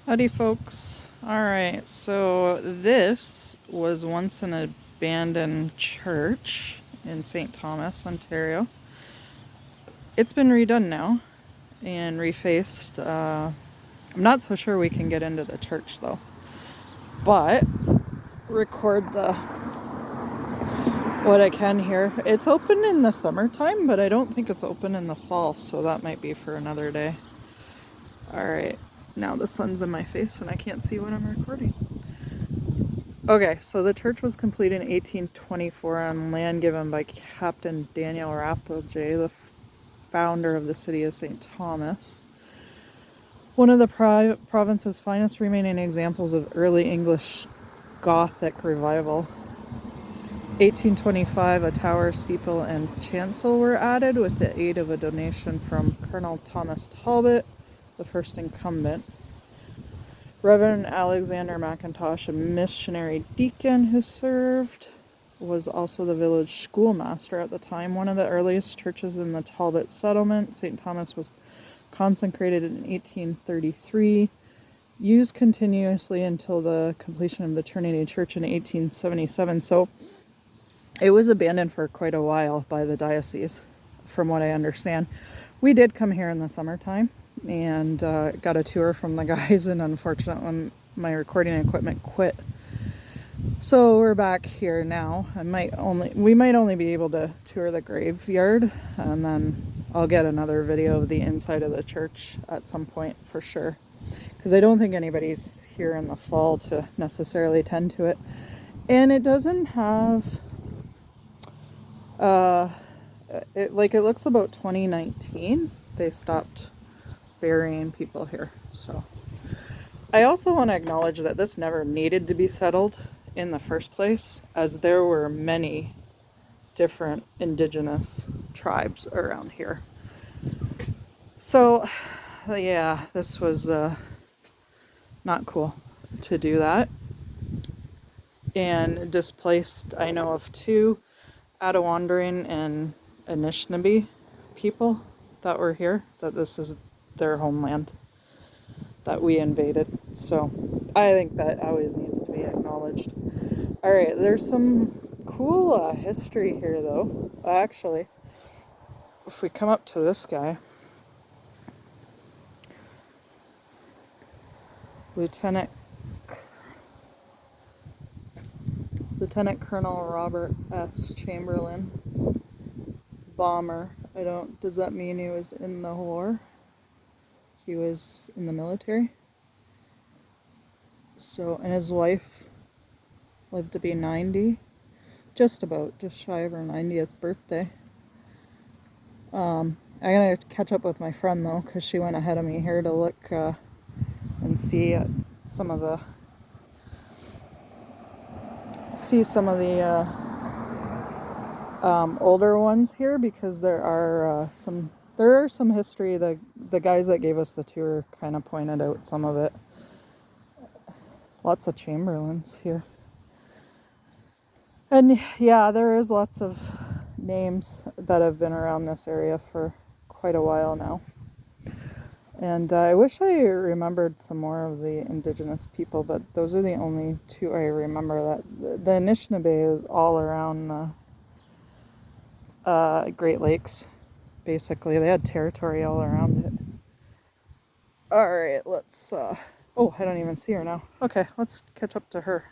Howdy, folks. Alright, so this was once an abandoned church in St. Thomas, Ontario. It's been redone now and refaced. I'm not so sure we can get into the church though, but record what I can here. It's open in the summertime, but I don't think it's open in the fall, so that might be for another day. Alright, now the sun's in my face and I can't see what I'm recording. Okay, so the church was completed in 1824 on land given by Captain Daniel Rapelje, the founder of the city of St. Thomas. One of the province's finest remaining examples of early English Gothic revival. 1825, a tower, steeple, and chancel were added with the aid of a donation from Colonel Thomas Talbot, the first incumbent. Reverend Alexander McIntosh, a missionary deacon who served, was also the village schoolmaster at the time. One of the earliest churches in the Talbot settlement, St. Thomas, was consecrated in 1833, used continuously until the completion of the Trinity Church in 1877. So it was abandoned for quite a while by the diocese, from what I understand. We did come here in the summertime and got a tour from the guys, and unfortunately my recording equipment quit. So we're back here now. We might only be able to tour the graveyard, and then I'll get another video of the inside of the church at some point for sure, because I don't think anybody's here in the fall to necessarily tend to it. And it doesn't have it looks about 2019 they stopped burying people here. So I also want to acknowledge that this never needed to be settled in the first place, as there were many different indigenous tribes around here. So yeah, this was not cool to do that, and displaced, I know of 2 Adewandering and Anishinaabe people that were here, that this is their homeland that we invaded. So I think that always needs to be acknowledged. Alright, there's some cool history here though. Actually, if we come up to this guy, Lieutenant Colonel Robert S. Chamberlain, bomber. Does that mean he was in the war? He was in the military. So, and his wife lived to be 90, just shy of her 90th birthday. I'm gonna catch up with my friend though, because she went ahead of me here to look and see some of the older ones here, because there are some history. The guys that gave us the tour kind of pointed out some of it. Lots of Chamberlains here. And yeah, there is lots of names that have been around this area for quite a while now. And I wish I remembered some more of the indigenous people, but those are the only 2 I remember. That the Anishinaabe is all around the Great Lakes, basically. They had territory all around it. Alright, let's oh, I don't even see her now. Okay, let's catch up to her.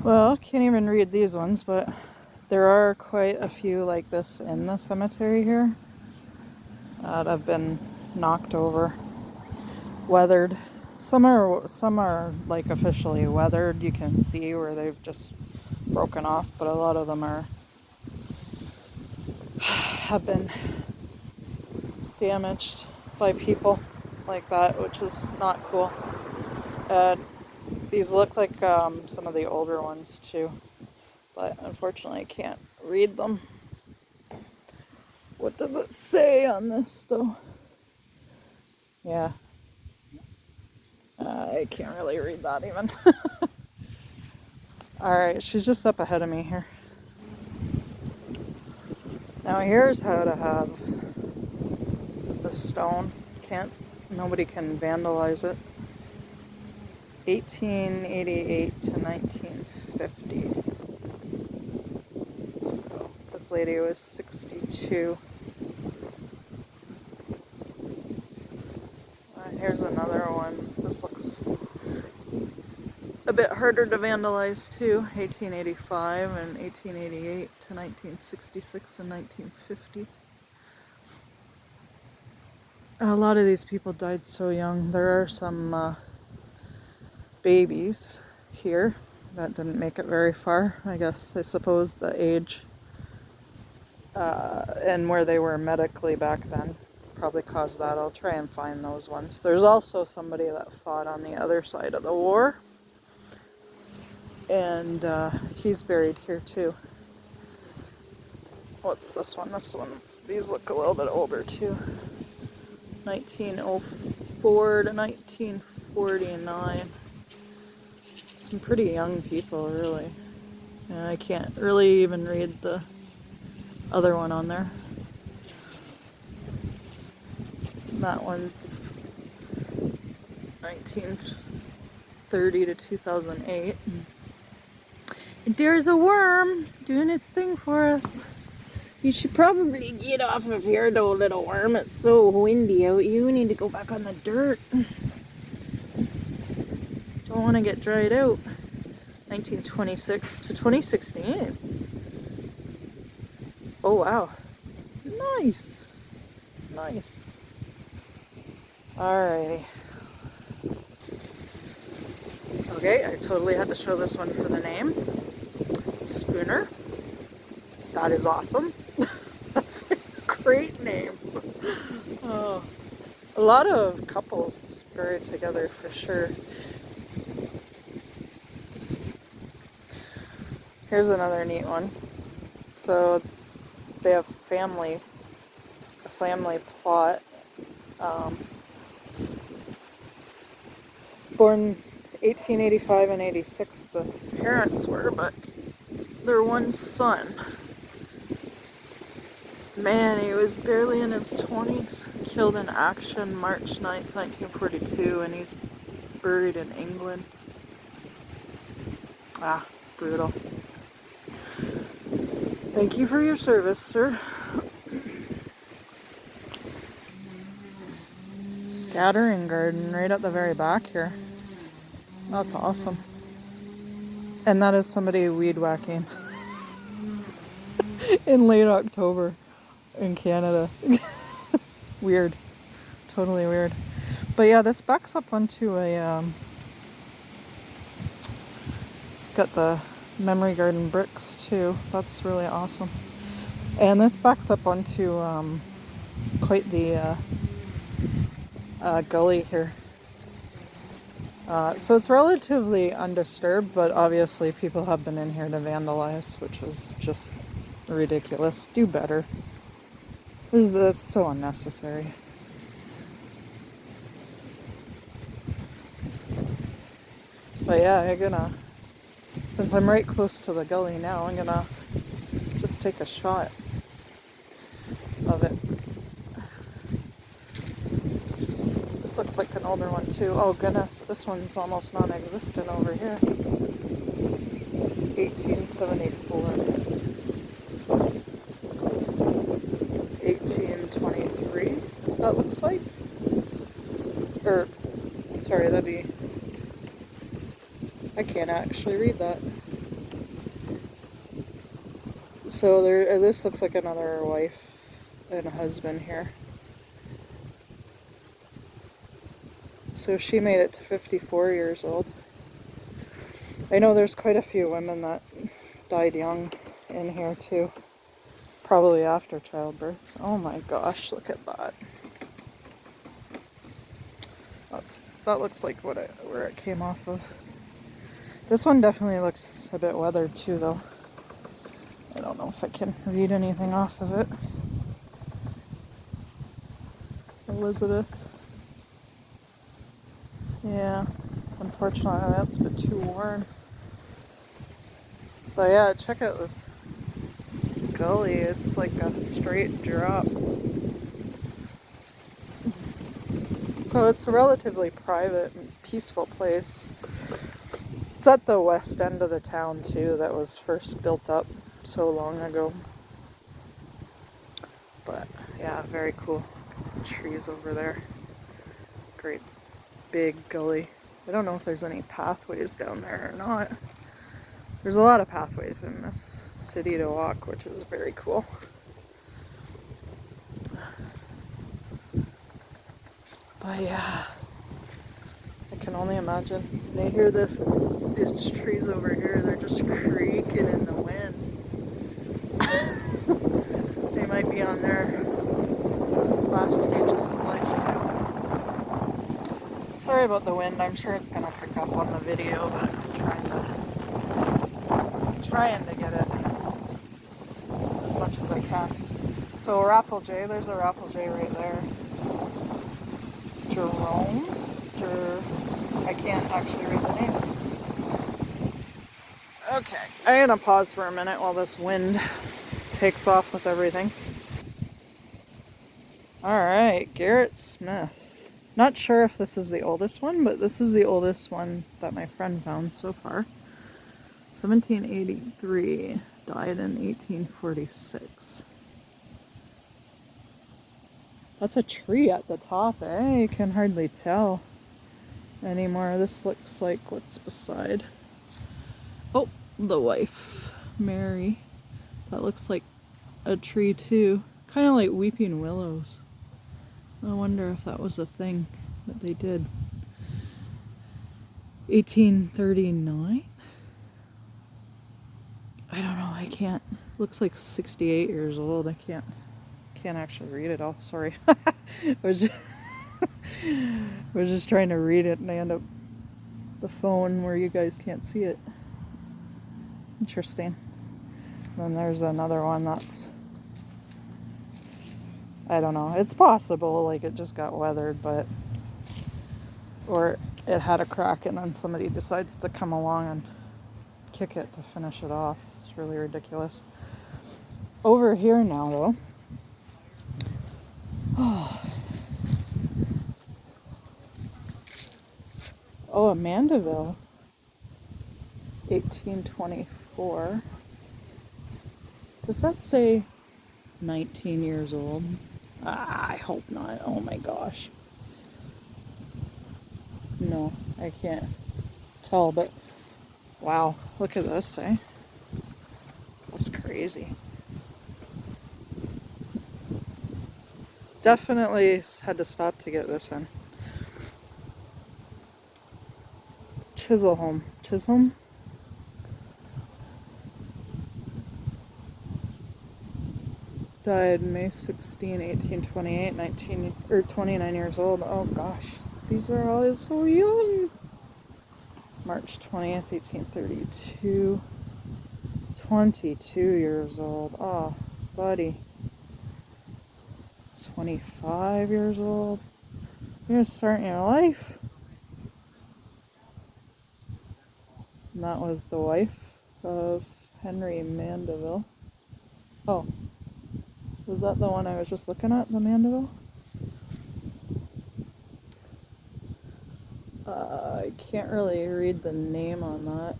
Well, can't even read these ones, but there are quite a few like this in the cemetery here that have been knocked over, weathered. Some are like officially weathered. You can see where they've just broken off, but a lot of them have been damaged by people like that, which is not cool. These look like some of the older ones too, but unfortunately I can't read them. What does it say on this though? Yeah, I can't really read that even. Alright, she's just up ahead of me here. Now here's how to have the stone nobody can vandalize it. 1888 to 1950. So this lady was 62. Here's another one. This looks a bit harder to vandalize too. 1885 and 1888 to 1966 and 1950. A lot of these people died so young. There are some babies here that didn't make it very far. I guess I suppose the age and where they were medically back then probably caused that. I'll try and find those ones. There's also somebody that fought on the other side of the war, and he's buried here too. What's this one? This one. These look a little bit older too. 1904 to 1949. Some pretty young people, really. And I can't really even read the other one on there. That one, 1930 to 2008. And there's a worm doing its thing for us. You should probably get off of here though, little worm. It's so windy out. You need to go back on the dirt. Don't want to get dried out. 1926 to 2016. Oh wow. Nice. Nice. Alrighty. Okay, I totally had to show this one for the name. Spooner. That is awesome. That's a great name. Oh, a lot of couples buried together for sure. Here's another neat one. So they have a family plot. Born 1885 and 86, the parents were, but their one son. Man, he was barely in his 20s. Killed in action March 9th, 1942, and he's buried in England. Ah, brutal. Thank you for your service, sir. Scattering garden right at the very back here. That's awesome. And that is somebody weed whacking in late October in Canada. Weird. Totally weird. But yeah, this backs up onto a got the memory garden bricks too. That's really awesome. And this backs up onto quite the gully here. So it's relatively undisturbed, but obviously people have been in here to vandalize, which is just ridiculous. Do better. That's so unnecessary. But yeah, I'm gonna, since I'm right close to the gully now, I'm gonna just take a shot of it. This looks like an older one too. Oh goodness, this one's almost non-existent over here. 1874. 1823, that looks like. Or, sorry, that'd be... I can't actually read that. So this looks like another wife and a husband here. So she made it to 54 years old. I know there's quite a few women that died young in here too. Probably after childbirth. Oh my gosh, look at that. That looks like where it came off of. This one definitely looks a bit weathered too though. I don't know if I can read anything off of it. Elizabeth. Yeah, unfortunately that's a bit too worn. But yeah, check out this gully. It's like a straight drop. So it's a relatively private and peaceful place. It's at the west end of the town too, that was first built up so long ago. But yeah, very cool. Trees over there. Great big gully. I don't know if there's any pathways down there or not. There's a lot of pathways in this city to walk, which is very cool. But yeah, I can only imagine. And I hear these trees over here, they're just creaking in the wind. They might be on their last stages of life too. Sorry about the wind, I'm sure it's gonna pick up on the video, but I'm trying to get it as much as I can. So Rapelje, there's a Rapelje right there. Jerome? I can't actually read the name. Okay, I'm gonna pause for a minute while this wind takes off with everything. Alright, Garrett Smith. Not sure if this is the oldest one, but this is the oldest one that my friend found so far. 1783, died in 1846. That's a tree at the top, eh? You can hardly tell anymore. This looks like what's beside. Oh, the wife, Mary. That looks like a tree too. Kind of like weeping willows. I wonder if that was a thing that they did. 1839? I don't know, I can't. Looks like 68 years old. I can't actually read it all. Sorry. I was just trying to read it and I end up the phone where you guys can't see it. Interesting. Then there's another one that's, I don't know. It's possible like it just got weathered, but or it had a crack and then somebody decides to come along and kick it to finish it off. It's really ridiculous. Over here now though. Oh, Amandeville. 1824. Does that say 19 years old? I hope not. Oh my gosh. No, I can't tell, but wow, look at this, eh? That's crazy. Definitely had to stop to get this in. Chisholm. Died May 16, 1828, 29 years old. Oh gosh, these are all so young. March 20th, 1832. 22 years old. Oh, buddy. 25 years old. You're starting your life. And that was the wife of Henry Mandeville. Oh, was that the one I was just looking at, the Mandeville? I can't really read the name on that.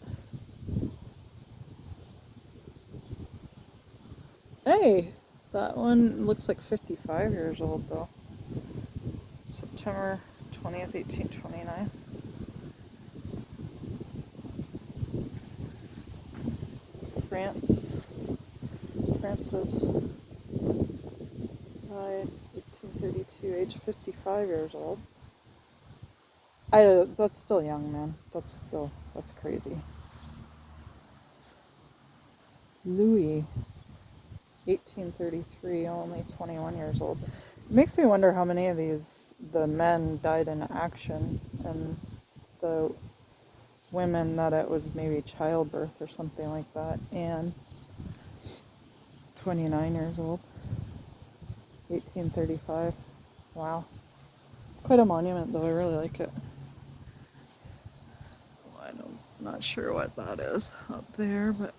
Hey, that one looks like 55 years old though. September 20th, 1829. Francis died 1832, age 55 years old. That's still young, man. That's crazy. Louis, 1833, only 21 years old. It makes me wonder how many of the men died in action and the women that it was maybe childbirth or something like that. And 29 years old, 1835. Wow. It's quite a monument though, I really like it. I'm not sure what that is up there, but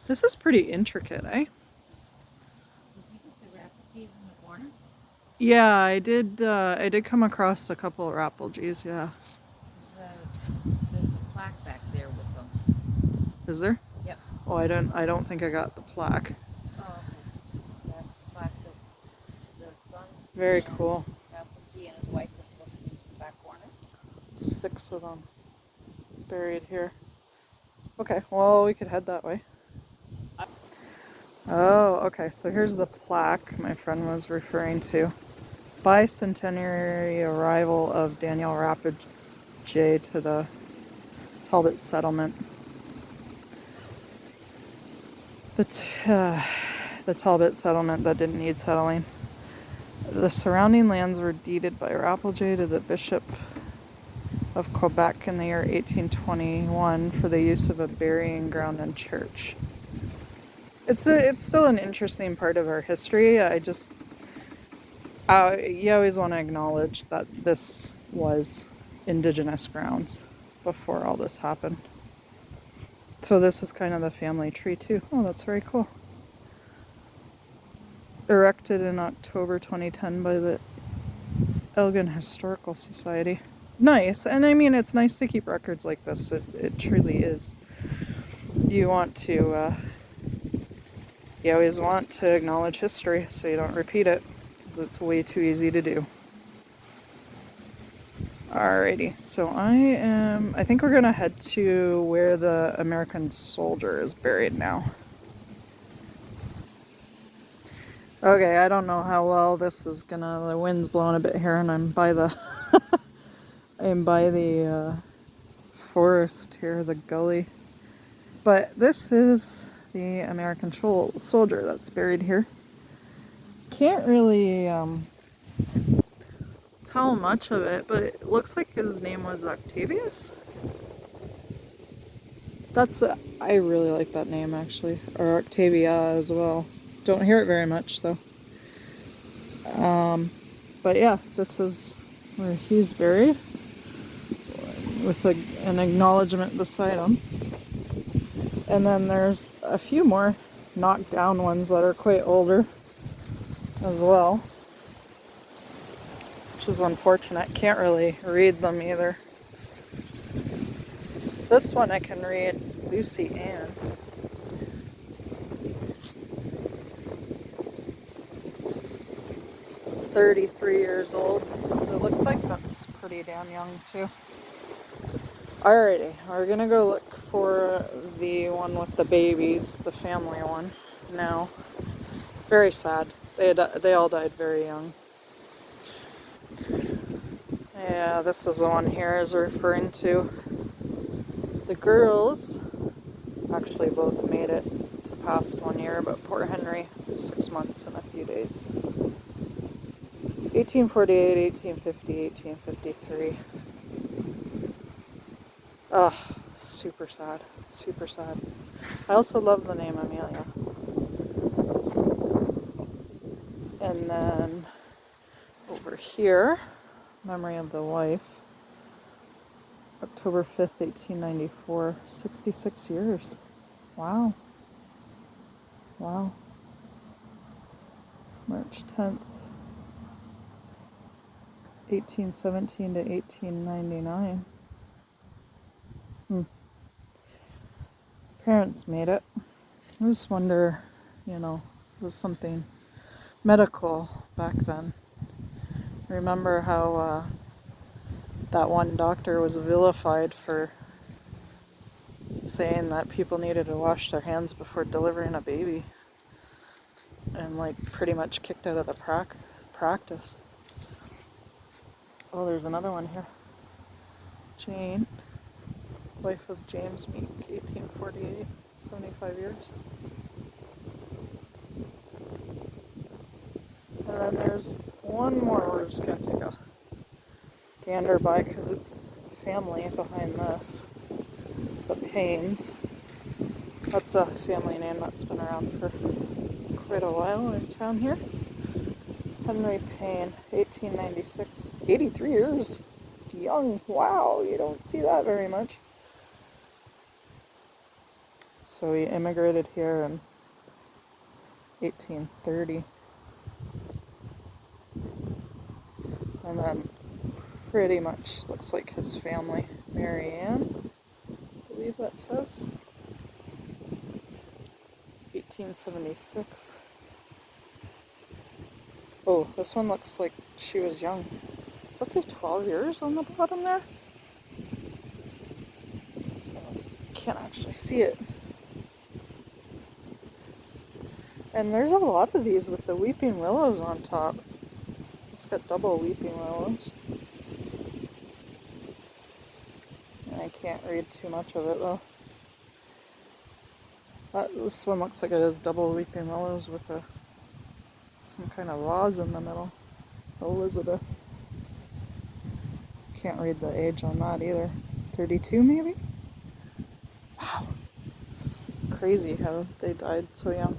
this is pretty intricate, eh? The Rapeljes in the corner? Yeah, I did come across a couple of Rappelgees, yeah. There's a plaque back there with them. Is there? Yep. Oh, I don't think I got the plaque. Oh, okay. That's the plaque that the son Very and cool. Applegee and his wife are supposed to be in the back corner. 6 of them buried here. Okay, well, we could head that way. Oh, okay, so here's the plaque my friend was referring to. Bicentenary arrival of Daniel Rapelje to the Talbot settlement. The Talbot settlement that didn't need settling. The surrounding lands were deeded by Rapelje to the Bishop of Quebec in the year 1821 for the use of a burying ground and church. It's still an interesting part of our history. You always want to acknowledge that this was Indigenous grounds before all this happened. So this is kind of the family tree too. Oh, that's very cool. Erected in October 2010 by the Elgin Historical Society. Nice. And I mean, it's nice to keep records like this. It truly is. You want to, you always want to acknowledge history so you don't repeat it, because it's way too easy to do. Alrighty, so I think we're gonna head to where the American soldier is buried now. Okay, I don't know how well this is gonna, the wind's blowing a bit here and I'm by the, I'm by the forest here, the gully. But this is the American soldier that's buried here. Can't really tell much of it, but it looks like his name was Octavius. I really like that name actually, or Octavia as well. Don't hear it very much though. But yeah, this is where he's buried with an acknowledgement beside him. And then there's a few more knocked down ones that are quite older as well, which is unfortunate. Can't really read them either. This one I can read, Lucy Ann. "33 years old." It looks like that's pretty damn young too. Alrighty, we're gonna go look for the one with the babies, the family one now. Very sad. They all died very young. Yeah, this is the one here is referring to. The girls actually both made it to past 1 year, but poor Henry, 6 months and a few days. 1848, 1850, 1853. Ugh, super sad. Super sad. I also love the name Amelia. And then over here, memory of the wife. October 5th, 1894. 66 years. Wow. Wow. March 10th, 1817 to 1899. Parents made it. I just wonder, it was something medical back then. Remember how that one doctor was vilified for saying that people needed to wash their hands before delivering a baby, and pretty much kicked out of the practice. Oh, there's another one here. Jane, wife of James Meek, 1848, 75 years. And then there's one more we're just going to take a gander by because it's family behind this. The Paynes. That's a family name that's been around for quite a while in town here. Henry Payne, 1896. 83 years. Young. Wow, you don't see that very much. So he immigrated here in 1830. And then pretty much looks like his family. Mary Ann, I believe that says. 1876. Oh, this one looks like she was young. Does that say 12 years on the bottom there? Can't actually see it. And there's a lot of these with the weeping willows on top. It's got double weeping willows. And I can't read too much of it though. This one looks like it has double weeping willows with some kind of vase in the middle. Elizabeth. Can't read the age on that either. 32 maybe? Wow. It's crazy how they died so young.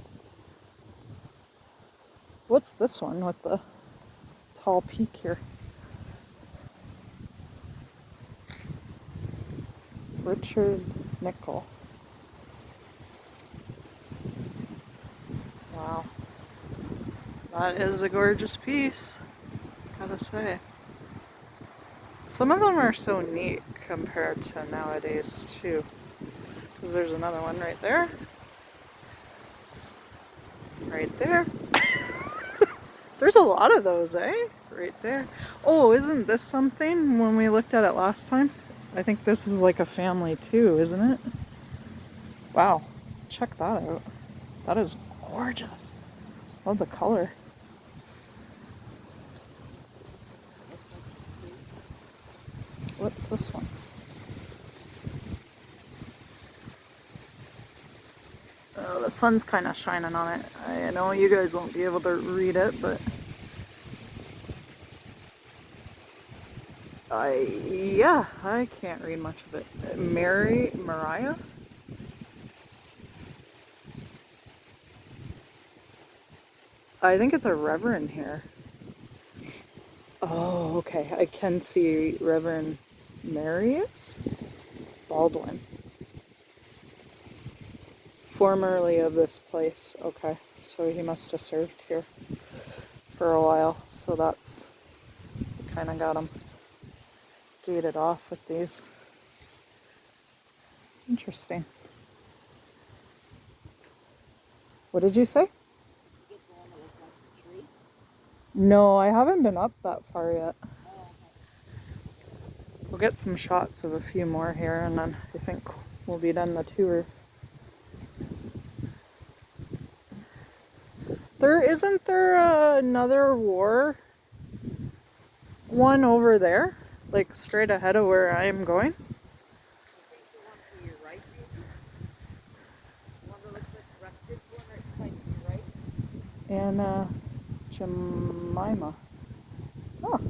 What's this one with the tall peak here? Richard Nickel. Wow. That is a gorgeous piece, gotta say. Some of them are so neat compared to nowadays too. Because there's another one right there. Right there. There's a lot of those, eh? Right there. Oh, isn't this something when we looked at it last time? I think this is like a family too, isn't it? Wow. Check that out. That is gorgeous. Love the color. What's this one? Oh, the sun's kind of shining on it. I know you guys won't be able to read it, but I can't read much of it. Mariah? I think it's a reverend here. Oh, okay. I can see Reverend Marius Baldwin. Formerly of this place. Okay, so he must have served here for a while. So that's kind of got him gated off with these. Interesting. What did you say? No, I haven't been up that far yet. We'll get some shots of a few more here and then I think we'll be done the tour. Isn't there another war one over there? Like straight ahead of where I am going? Anna Jemima. Oh,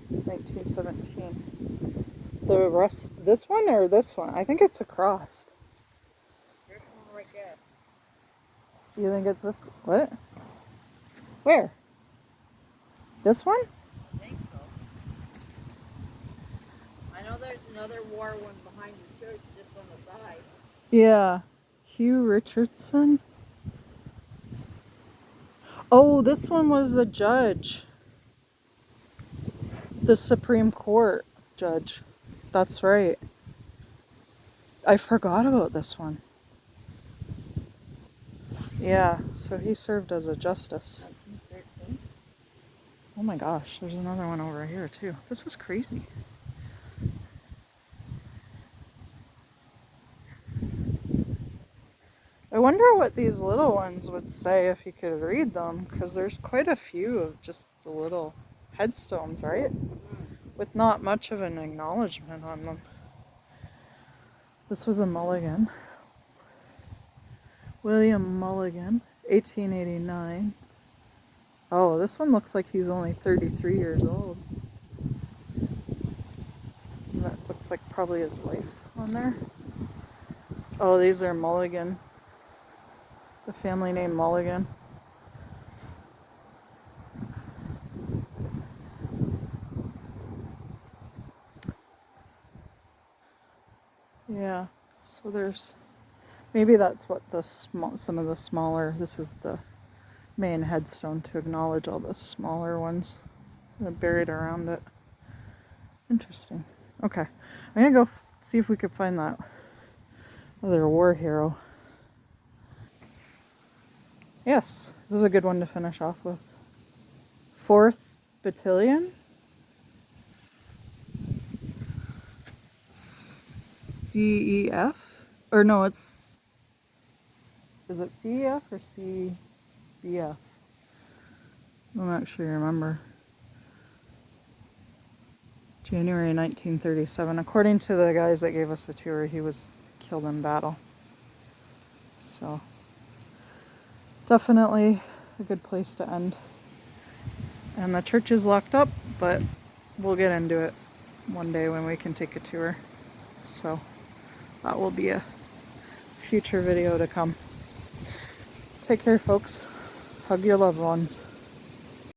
1917. The rest, this one or this one? I think it's a cross. There's one right there. You think it's this? What? Where? This one? I think so. I know there's another war one behind the church just on the side. Yeah. Hugh Richardson. Oh, this one was a judge. The Supreme Court judge. That's right. I forgot about this one. Yeah, so he served as a justice. 1913. Oh my gosh, there's another one over here too. This is crazy. I wonder what these little ones would say if you could read them, because there's quite a few of just the little headstones, right? With not much of an acknowledgement on them. This was a Mulligan. William Mulligan, 1889. Oh, this one looks like he's only 33 years old. And that looks like probably his wife on there. Oh, these are Mulligan. The family name Mulligan. Yeah, so there's, maybe that's what some of the smaller, this is the main headstone to acknowledge all the smaller ones buried around it. Interesting. Okay, I'm gonna go see if we could find that other war hero. Yes, this is a good one to finish off with. 4th Battalion? CEF? Or no, it's... Is it CEF or CBF? I'm not sure I remember. January 1937. According to the guys that gave us the tour, he was killed in battle. So, definitely a good place to end. And the church is locked up, but we'll get into it one day when we can take a tour. So, that will be a future video to come. Take care, folks. Hug your loved ones.